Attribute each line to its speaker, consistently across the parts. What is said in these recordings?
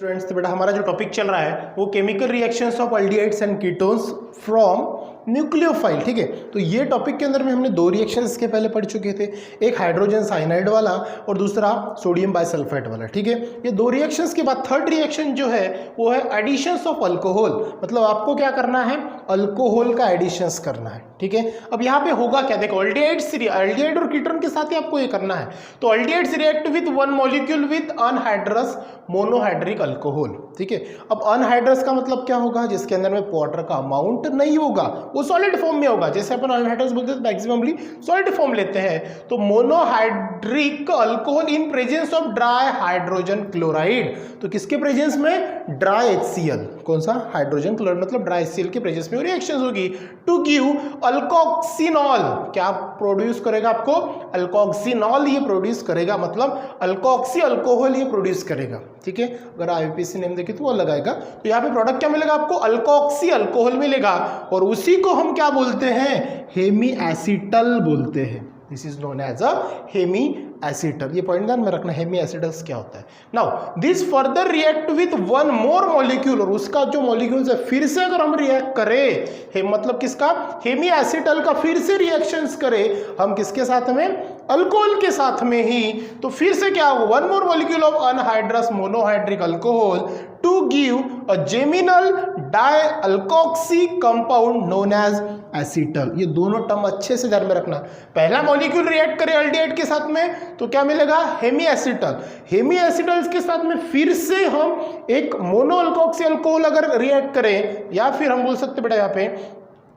Speaker 1: Students, तो बेटा हमारा जो टॉपिक चल रहा है वो chemical reactions of aldehydes and ketones from nucleophile. ठीक है, तो ये टॉपिक के अंदर में हमने दो रिएक्शंस के पहले पढ़ चुके थे, एक हाइड्रोजन साइनाइड वाला और दूसरा सोडियम बाइसल्फाइड वाला। ठीक है, ये दो रिएक्शंस के बाद थर्ड रिएक्शन जो है वो है एडिशंस ऑफ अल्कोहल। मतलब आपको क्या करना है, अल्कोहल का एडिशंस करना है। ठीक है, अब यहाँ पे होगा क्या, देखो एल्डिहाइड और कीटोन के साथ ही आपको ये करना है। तो aldehydes react with one molecule with anhydrous monohydric alcohol. ठीक है, अब अनहाइड्रस का मतलब क्या होगा, जिसके अंदर में वाटर का अमाउंट नहीं होगा, वो सॉलिड फॉर्म में होगा। जैसे अपन अनहाइड्रस बोलते हैं मैक्सिममली सॉलिड फॉर्म लेते हैं। तो monohydric alcohol in presence of dry hydrogen chloride. तो किसके प्रेजेंस में, ड्राई HCl, कौन सा, हाइड्रोजन क्लोराइड, मतलब ड्राई HCl के प्रेजेंस में रिएक्शन होगी टू गिव अल्कोक्सिनॉल। क्या प्रोड्यूस करेगा आपको, अल्कोक्सिनॉल ये प्रोड्यूस करेगा, मतलब अल्कोक्सी अल्कोहल ये प्रोड्यूस करेगा। ठीक है, अगर IUPAC नेम देखे तो वो लगाएगा। तो यहाँ पे प्रोडक्ट क्या मिलेगा आपको, अल्कोक्सी अल्कोहल मिलेगा, और उसी को हम क्या बोलते हैं, हेमी एसिटल बोलते हैं। This is known as a hemiacetal. ये पॉइंट ध्यान में रखना, हेमी एसिटल्स क्या होता है। Now this further react with one more molecule, और उसका जो मॉलिक्यूल है फिर से अगर हम रिएक्ट करें, मतलब किसका, हेमी एसिटल का फिर से रिएक्शंस करें हम किसके साथ में, अल्कोहल के साथ में ही, तो फिर से क्या होगा, one more molecule of anhydrous monohydric alcohol to give a geminal dialkoxy compound known as acetal. ये दोनों टर्म अच्छे से ध्यान में रखना। पहला मॉलिक्यूल रिएक्ट करे एल्डिहाइड के साथ में तो क्या मिलेगा, हेमी एसिटल। हेमी एसिटल्स के साथ में फिर से हम एक मोनो अल्कोक्सी अल्कोहल अगर रिएक्ट करें, या फिर हम बोल सकते बेटा यहाँ पे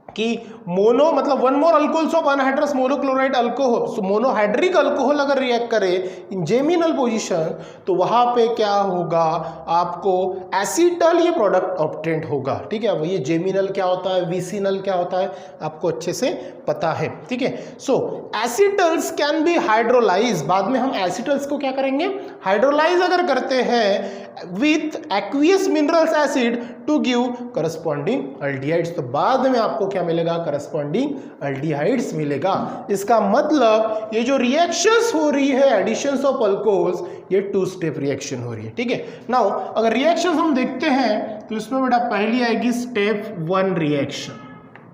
Speaker 1: कि मोनो मतलब one more alcohols of anhydrous monochloride alcohol, monohydric alcohol अगर रिएक्ट करे इन जेमिनल पोजीशन, तो वहां पे क्या होगा, आपको एसिटल ये प्रोडक्ट ऑब्टेंड होगा। ठीक है, अब ये जेमिनल क्या होता है, विसिनल क्या होता है, आपको अच्छे से पता है। ठीक है, सो एसिटल्स कैन बी हाइड्रोलाइज। बाद में हम एसिटल्स को क्या करेंगे, हाइड्रोलाइज अगर करते हैं with aqueous minerals acid to give corresponding aldehydes. तो बाद में आपको क्या मिलेगा, करस्पॉन्डिंग एल्डिहाइड्स मिलेगा। इसका मतलब ये जो रिएक्शंस हो रही है एडिशंस ऑफ अल्कोहल्स, ये 2 स्टेप रिएक्शन हो रही है। ठीक है, नाउ अगर रिएक्शंस हम देखते हैं तो इसमें बेटा पहली आएगी स्टेप 1 रिएक्शन।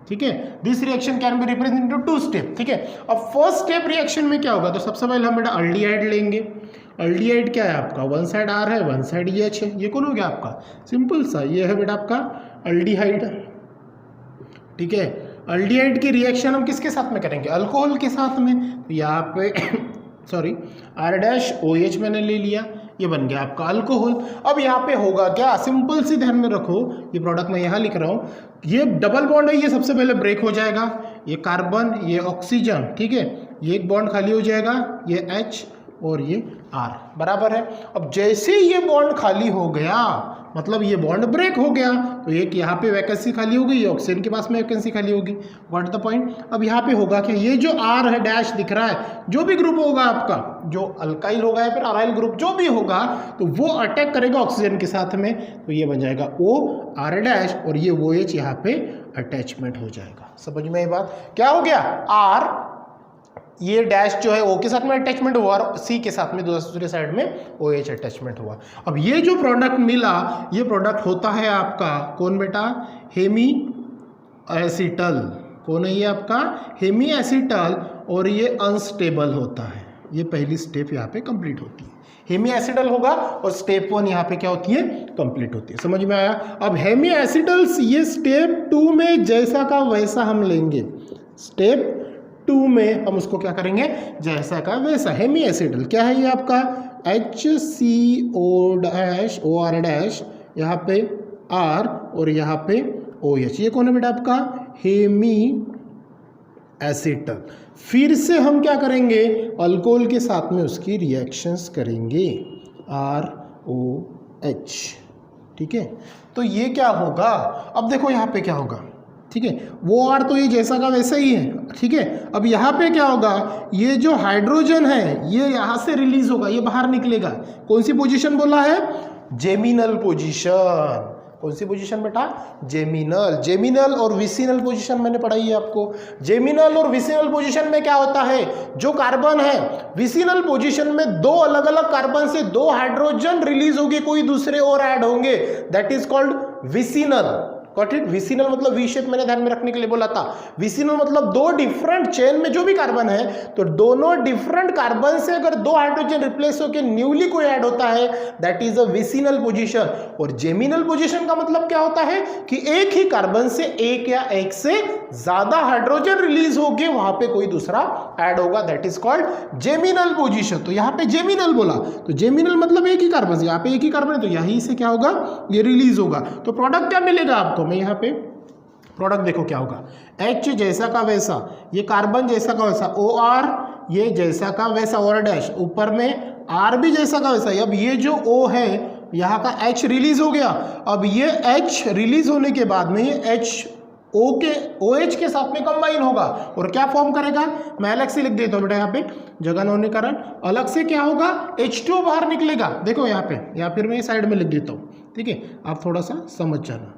Speaker 1: ठीक है, this reaction can be represented into 2 step. ठीक है, अब फर्स्ट स्टेप रिएक्शन में क्या होगा, तो सबसे पहले हम बेटा एल्डिहाइड लेंगे। एल्डिहाइड क्या है आपका, वन साइड R है, वन साइड H है। ये कौन हो गया आपका, सिंपल सा, ये है बेटा आपका एल्डिहाइड। ठीक है, एल्डिहाइड की रिएक्शन हम किसके साथ में करेंगे, अल्कोहल के साथ में। तो यहाँ पे सॉरी R-OH मैंने ले लिया, ये बन गया आपका अल्कोहल। अब यहाँ पे होगा क्या, सिंपल सी ध्यान में रखो, ये प्रोडक्ट मैं यहाँ लिख रहा हूँ, ये डबल बॉन्ड है, ये सबसे पहले ब्रेक हो जाएगा, ये कार्बन, ये ऑक्सीजन। ठीक है, ये एक बॉन्ड खाली हो जाएगा, ये H और ये R बराबर है। अब जैसे ये बॉन्ड खाली हो गया, मतलब ये बॉन्ड ब्रेक हो गया, तो एक यहाँ पे वैकेंसी खाली हो गई, ऑक्सीजन के पास में वैकेंसी खाली होगी। व्हाट द पॉइंट, अब यहाँ पे होगा कि ये जो R है डैश दिख रहा है, जो भी ग्रुप होगा आपका, जो अल्काइल होगा या फिर अराइल ग्रुप जो भी होगा, तो वो अटैक करेगा ऑक्सीजन के साथ में, तो ये बन जाएगा OR डैश, और ये OH यहाँ पे अटैचमेंट हो जाएगा। समझ में ये बात, क्या हो गया, R ये डैश जो है O के साथ में अटैचमेंट हुआ, और C के साथ में दूसरे साइड में OH अटैचमेंट हुआ। अब ये जो प्रोडक्ट मिला, ये प्रोडक्ट होता है आपका कौन बेटा, हेमी एसिटल। कौन है ये आपका, हेमी एसिटल, और ये अनस्टेबल होता है। ये पहली स्टेप यहाँ पे कंप्लीट होती है, हेमी एसिटल होगा, और स्टेप 1 यहाँ पे क्या होती है, कंप्लीट होती है। समझ में आया। अब हेमी एसिटल्स ये स्टेप 2 में जैसा का वैसा हम लेंगे, स्टेप 2 में हम उसको क्या करेंगे, जैसा का वैसा। हेमी एसिटल क्या है, ये आपका HCO डैश OR डैश, यहाँ पे R और यहाँ पे OH, ये कौन है बेटा आपका, हेमी एसिटल। फिर से हम क्या करेंगे, अल्कोहल के साथ में उसकी रिएक्शंस करेंगे, ROH। ठीक है, तो ये क्या होगा, अब देखो यहाँ पे क्या होगा। ठीक है, वो R तो ये जैसा का वैसा ही है। ठीक है, अब यहाँ पे क्या होगा, ये जो हाइड्रोजन है ये यहाँ से रिलीज होगा, ये बाहर निकलेगा। कौन सी पोजीशन बोला है, जेमिनल पोजीशन। कौन सी पोजीशन बेटा? जेमिनल। जेमिनल और विसिनल पोजीशन मैंने पढ़ाई है आपको। जेमिनल और विसिनल पोजीशन में क्या होता है, जो कार्बन है विसिनल पोजीशन में दो अलग अलग कार्बन से दो हाइड्रोजन रिलीज होंगे, कोई दूसरे और ऐड होंगे, that is called vicinal. Got it? Vicinal मतलब वी शेप मैंने ध्यान में रखने के लिए बोला था। विसिनल मतलब दो डिफरेंट चेन में जो भी कार्बन है, तो दोनों डिफरेंट कार्बन से अगर दो हाइड्रोजन रिप्लेस होकर न्यूली कोई ऐड होता है, that is a vicinal position. और जेमिनल पोजीशन का मतलब क्या होता है कि एक ही कार्बन से एक या एक से ज्यादा हाइड्रोजन रिलीज होके वहां पे कोई दूसरा ऐड होगा, that is called geminal position. तो यहाँ पे जेमिनल बोला, तो जेमिनल मतलब एक ही कार्बन से, यहाँ पे एक ही कार्बन है तो यहीं से क्या होगा, ये रिलीज होगा। तो प्रोडक्ट क्या मिलेगा आपको? मैं यहाँ पे प्रोडक्ट देखो क्या होगा, H जैसा का वैसा, ये कार्बन जैसा का वैसा, OR ये जैसा का वैसा और डैश, ऊपर में R भी जैसा का वैसा। अब ये जो O है यहाँ का H रिलीज हो गया, अब ये H रिलीज होने के बाद में ये H O के OH के साथ में कंबाइन होगा और क्या फॉर्म करेगा, मैं अलग से लिख देता हूँ बेटा, यहाँ पे जगह न होने के कारण अलग से क्या होगा, H2O बाहर निकलेगा। देखो यहाँ पे, या फिर मैं साइड में लिख देता हूँ, ठीक है, आप थोड़ा सा समझ जाना,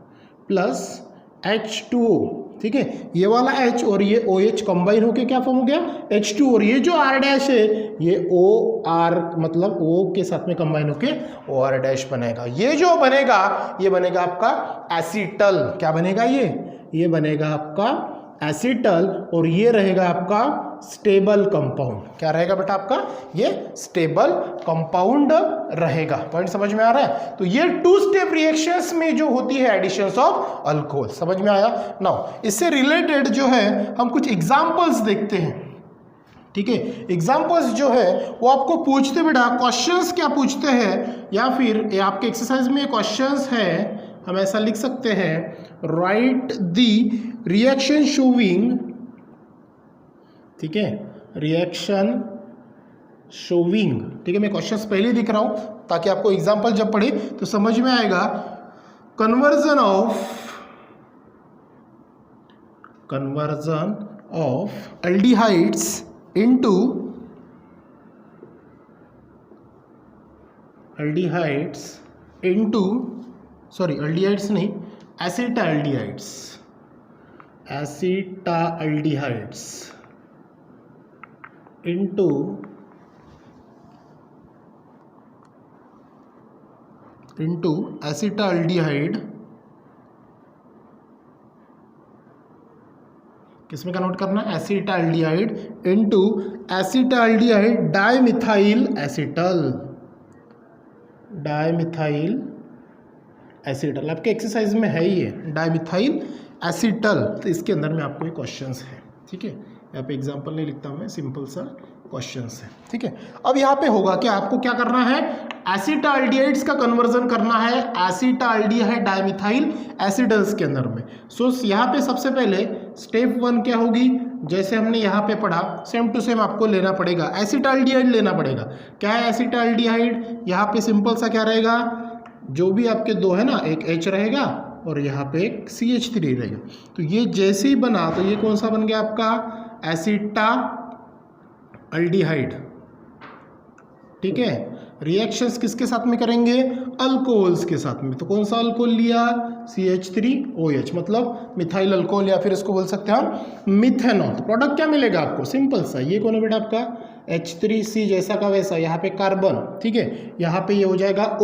Speaker 1: प्लस H2O, ठीक है, ये वाला H और ये OH कंबाइन होके क्या फॉर्म हो गया, H2, और ये जो R डैश है ये OR मतलब O के साथ में कंबाइन होके OR डैश बनेगा। ये जो बनेगा ये बनेगा आपका एसीटल। क्या बनेगा ये बनेगा आपका एसीटल, और ये रहेगा आपका स्टेबल कंपाउंड। क्या रहेगा बेटा आपका, ये स्टेबल कंपाउंड रहेगा। पॉइंट समझ में आ रहा है? तो ये टू स्टेप रिएक्शंस में जो होती है एडिशंस ऑफ अल्कोहल, समझ में आया? नाउ इससे रिलेटेड जो है हम कुछ एग्जांपल्स देखते हैं, ठीक है। एग्जांपल्स जो है वो आपको पूछते बेटा, क्वेश्चंस क्या पूछते हैं, या फिर आपके एक्सरसाइज में क्वेश्चंस है, हम ऐसा लिख सकते हैं, राइट द रिएक्शन शोविंग, ठीक है, रिएक्शन शोविंग, ठीक है, मैं क्वेश्चंस पहले दिख रहा हूं ताकि आपको एग्जांपल जब पढ़े तो समझ में आएगा। Conversion of aldehydes into aldehydes नहीं, एसिटाल्डिहाइड्स into एसिटाल्डिहाइड, किसमें कन्वर्ट करना है, acetaldehyde into acetaldehyde dimethyl acetal. आपके एक्सरसाइज में है ही है डाइमिथाइल एसिटल, तो इसके अंदर में आपको ये क्वेश्चंस है, ठीक है, यहाँ पे एग्जांपल नहीं लिखता हूँ मैं, सिंपल सा क्वेश्चंस है, ठीक है। अब यहाँ पे होगा कि आपको क्या करना है, एसिटाल्डिहाइड्स का कन्वर्जन करना है एसिटाल्डिहाइड डाइमिथाइल एसिडल्स के अंदर में। सो यहाँ पे सबसे पहले स्टेप 1 क्या होगी, जैसे हमने यहाँ पे पढ़ा सेम टू सेम आपको लेना पड़ेगा, एसिटाल्डिहाइड लेना पड़ेगा। क्या है एसिटाल्डिहाइड, यहाँ पे सिंपल सा क्या रहेगा, जो भी आपके दो है ना, एक H रहेगा और यहाँ पे एक CH3 रहेगा, तो ये जैसे ही बना तो ये कौन सा बन गया आपका, एसिटाल्डिहाइड, ठीक है। रिएक्शंस किसके साथ में करेंगे, अल्कोहल्स के साथ में, तो कौन सा अल्कोहल लिया, CH3OH मतलब मिथाइल अल्कोहल, या फिर इसको बोल सकते हैं हम मिथेनॉल। तो प्रोडक्ट क्या मिलेगा आपको, सिंपल सा, ये कौन है बेटा आपका H3C जैसा का वैसा, यहाँ पे कार्बन, ठीक है, यहाँ पे ये हो जाएगा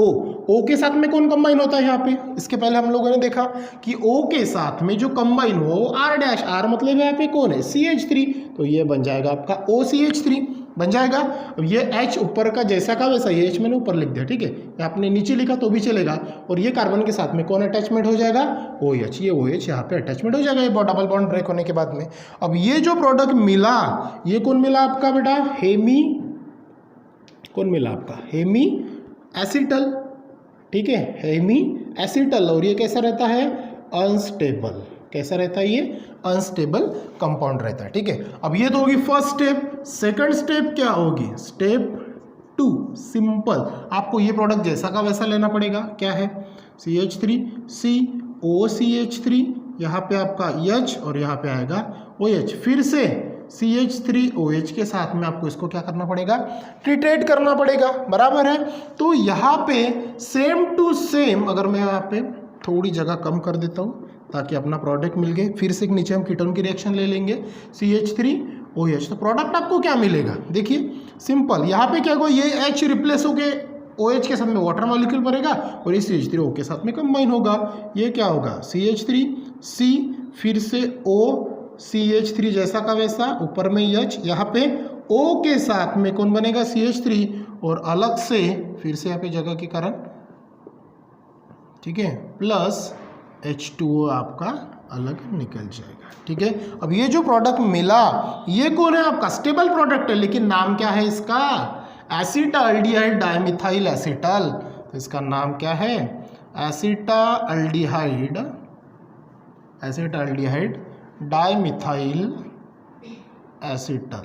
Speaker 1: O के साथ में कौन कंबाइन होता है यहाँ पे, इसके पहले हम लोगों ने देखा कि O के साथ में जो कंबाइन हो R डैश, R मतलब यहाँ पे कौन है CH3, तो ये बन जाएगा आपका OCH3 बन जाएगा। अब ये H ऊपर का जैसा का वैसा, ये H मैंने ऊपर लिख दिया, ठीक है, आपने नीचे लिखा तो भी चलेगा, और ये कार्बन के साथ में कौन अटैचमेंट हो जाएगा, OH, ये OH यहाँ पे अटैचमेंट हो जाएगा, ये डबल बॉन्ड ब्रेक होने के बाद में। अब ये जो प्रोडक्ट मिला, ये कौन मिला आपका बेटा, हेमी, कौन मिला आपका, हेमी एसिटल, ठीक है, हेमी एसिटल, और ये कैसा रहता है, अनस्टेबल, कैसा रहता है, ये अनस्टेबल कंपाउंड रहता है, ठीक है। अब ये तो होगी फर्स्ट स्टेप। सेकंड स्टेप क्या होगी, स्टेप 2, सिंपल, आपको ये प्रोडक्ट जैसा का वैसा लेना पड़ेगा। क्या है, CH3C OCH3, यहाँ पे आपका H और यहाँ पे आएगा OH, फिर से CH3OH के साथ में आपको इसको क्या करना पड़ेगा, ट्रीटेट करना पड़ेगा, बराबर है। तो यहाँ पे सेम टू सेम, अगर मैं यहाँ पे थोड़ी जगह कम कर देता हूँ ताकि अपना प्रोडक्ट मिल गए। फिर से एक नीचे हम कीटोन की रिएक्शन ले लेंगे CH3OH। तो प्रोडक्ट आपको क्या मिलेगा, देखिए सिंपल, यहाँ पे क्या होगा, ये H रिप्लेस होके OH के साथ में वाटर मॉलिक्यूल बनेगा और ये CH3O के साथ में कंबाइन होगा। ये क्या होगा CH3C, फिर से O, CH3 जैसा का वैसा, ऊपर में H, यहाँ पे O के साथ में कौन बनेगा CH3 और अलग से फिर से यहाँ पे जगह के कारण, ठीक है, प्लस H2O आपका अलग निकल जाएगा। ठीक है, अब ये जो प्रोडक्ट मिला ये कौन है आपका, स्टेबल प्रोडक्ट है, लेकिन नाम क्या है इसका, एसिटाल्डिहाइड डाइमिथाइल एसिटल। तो इसका नाम क्या है, एसिटाल्डिहाइड डाइमिथाइल एसिटल।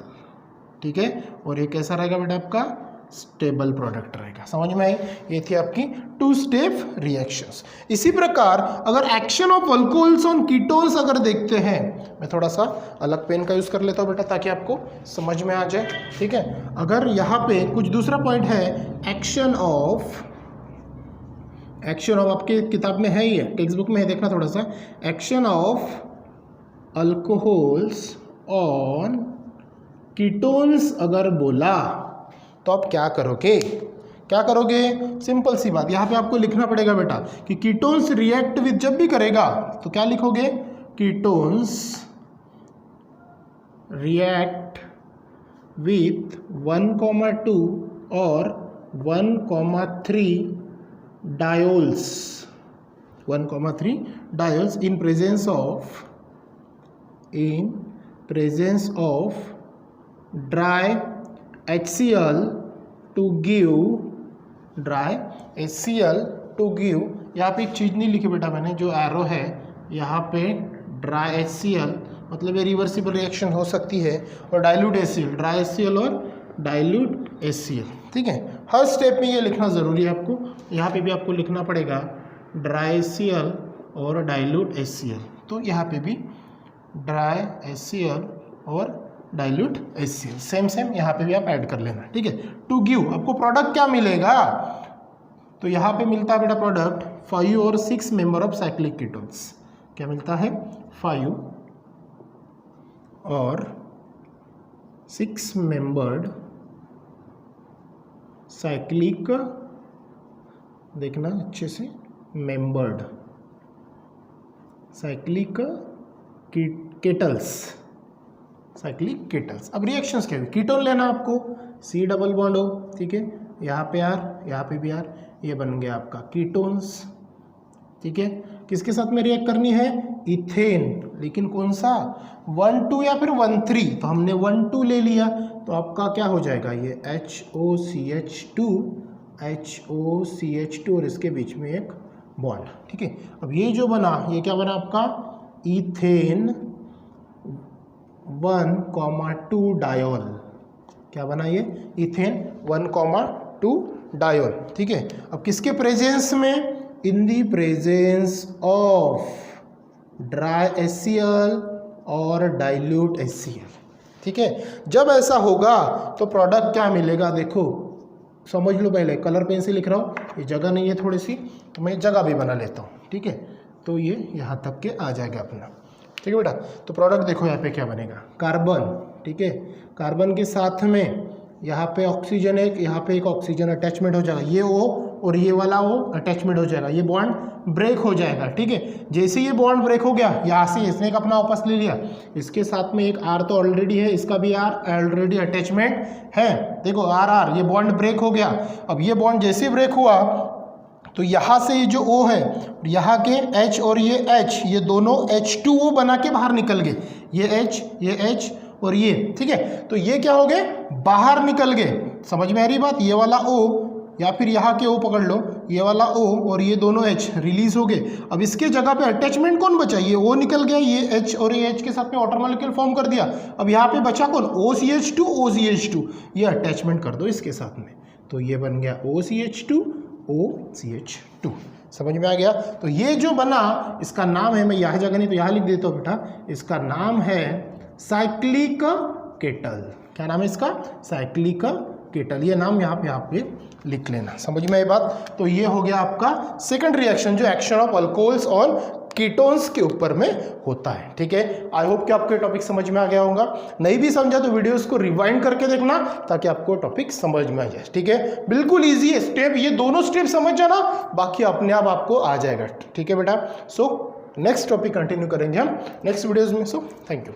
Speaker 1: ठीक है, और ये कैसा रहेगा बेटा आपका, स्टेबल प्रोडक्ट रहेगा। समझ में आई, ये थी आपकी 2 स्टेप रिएक्शंस। इसी प्रकार अगर action of alcohols on ketones अगर देखते हैं, मैं थोड़ा सा अलग पेन का यूज कर लेता हूं बेटा ताकि आपको समझ में आ जाए। ठीक है, अगर यहाँ पे कुछ दूसरा पॉइंट है, एक्शन ऑफ आपके किताब में है, ये टेक्स्ट बुक में है, देखना थोड़ा सा, action of alcohols on ketones अगर बोला तो आप क्या करोगे, सिंपल सी बात, यहाँ पे आपको लिखना पड़ेगा बेटा कि कीटोन्स रिएक्ट विद, जब भी करेगा तो क्या लिखोगे, कीटोन्स रिएक्ट विथ 1,2 और 1,3 diols, 1,3 diols in presence of dry HCl to give, यहाँ पे एक चीज़ नहीं लिखी बेटा मैंने, जो एरो है यहाँ पे ड्राई HCl, मतलब ये रिवर्सिबल रिएक्शन हो सकती है, और डाइल्यूट HCl, ड्राई HCl और डाइल्यूट HCl। ठीक है, हर स्टेप में ये लिखना ज़रूरी है आपको, यहाँ पे भी आपको लिखना पड़ेगा ड्राई HCl और डाइल्यूट HCl। तो यहाँ पे भी ड्राई HCl और डाइल्यूट HCl, सेम यहाँ पे भी आप ऐड कर लेना। ठीक है, टू गिव आपको प्रोडक्ट क्या मिलेगा, तो यहाँ पे मिलता है बेटा प्रोडक्ट 5 और 6 मेंबर ऑफ साइक्लिक कीटोन्स। क्या मिलता है, 5 और 6 मेंबर्ड साइक्लिक, देखना अच्छे से, मेंबर्ड साइक्लिक साइक्लिक केटल्स। अब रिएक्शंस क्या है, कीटोन लेना आपको, C डबल बॉन्ड हो, ठीक है, यहाँ पे R, यहाँ पे भी R, ये बन गया आपका कीटोन्स। ठीक है, किसके साथ में रिएक्ट करनी है, इथेन, लेकिन कौन सा, 1,2 या फिर 1,3, तो हमने 1,2 ले लिया, तो आपका क्या हो जाएगा, ये HOCH2 और इसके बीच में एक बॉन्ड। ठीक है, अब ये जो बना, ये क्या बना आपका, इथेन 1,2 डायोल। क्या बना ये, इथेन 1,2 डायोल। ठीक है, अब किसके प्रेजेंस में, in the presence of dry HCl और डाइल्यूट HCl। ठीक है, जब ऐसा होगा तो प्रोडक्ट क्या मिलेगा, देखो समझ लो, पहले कलर पेन से लिख रहा हूँ, ये जगह नहीं है थोड़ी सी, तो मैं जगह भी बना लेता हूँ। ठीक है, तो ये यहाँ तक के आ जाएगा अपना। ठीक है बेटा, तो प्रोडक्ट देखो यहाँ पे क्या बनेगा, कार्बन। ठीक है, कार्बन के साथ में यहाँ पे ऑक्सीजन, एक यहाँ पे एक ऑक्सीजन अटैचमेंट हो जाएगा, ये O और ये वाला O अटैचमेंट हो जाएगा, ये बॉन्ड ब्रेक हो जाएगा। ठीक है, जैसे ये बॉन्ड ब्रेक हो गया, यहाँ से इसने एक अपना वापस ले लिया, इसके साथ में एक R तो ऑलरेडी है, इसका भी R ऑलरेडी अटैचमेंट है, देखो R, ये बॉन्ड ब्रेक हो गया। अब ये बॉन्ड जैसे ब्रेक हुआ तो यहाँ से ये जो O है, यहाँ के H और ये H, ये दोनों H2O बना के बाहर निकल गए, ये H और ये। ठीक है, तो ये क्या हो गए, बाहर निकल गए। समझ में आ रही बात, ये वाला O या फिर यहाँ के O पकड़ लो, ये वाला O और ये दोनों H रिलीज हो गए। अब इसके जगह पे अटैचमेंट कौन बचा, ये O निकल गया, ये H और ये H के साथ में वाटर मॉलिक्यूल फॉर्म कर दिया। अब यहाँ पे बचा कौन, OCH2, ये अटैचमेंट कर दो इसके साथ में, तो ये बन गया OCH2। समझ में आ गया, तो ये जो बना इसका नाम है, मैं यहाँ जगह नहीं तो यहाँ लिख देता हूँ बेटा, इसका नाम है साइक्लिक केटल। क्या नाम है इसका, साइक्लिक केटल, ये नाम यहाँ पे लिख लेना, समझ में आई बात। तो ये हो गया आपका सेकंड रिएक्शन जो action of alcohols on ketones के ऊपर में होता है, ठीक है। आई होप कि आपको टॉपिक समझ में आ गया होगा, नहीं भी समझा तो वीडियोस को रिवाइंड करके देखना ताकि आपको टॉपिक समझ में आ जाए, ठीक है। बिल्कुल इजी है स्टेप, ये दोनों स्टेप समझ जाना, बाकी अपने आप आपको आ जाएगा, ठीक है बेटा। सो नेक्स्ट टॉपिक कंटिन्यू करेंगे हम नेक्स्ट वीडियोज में। So thank you.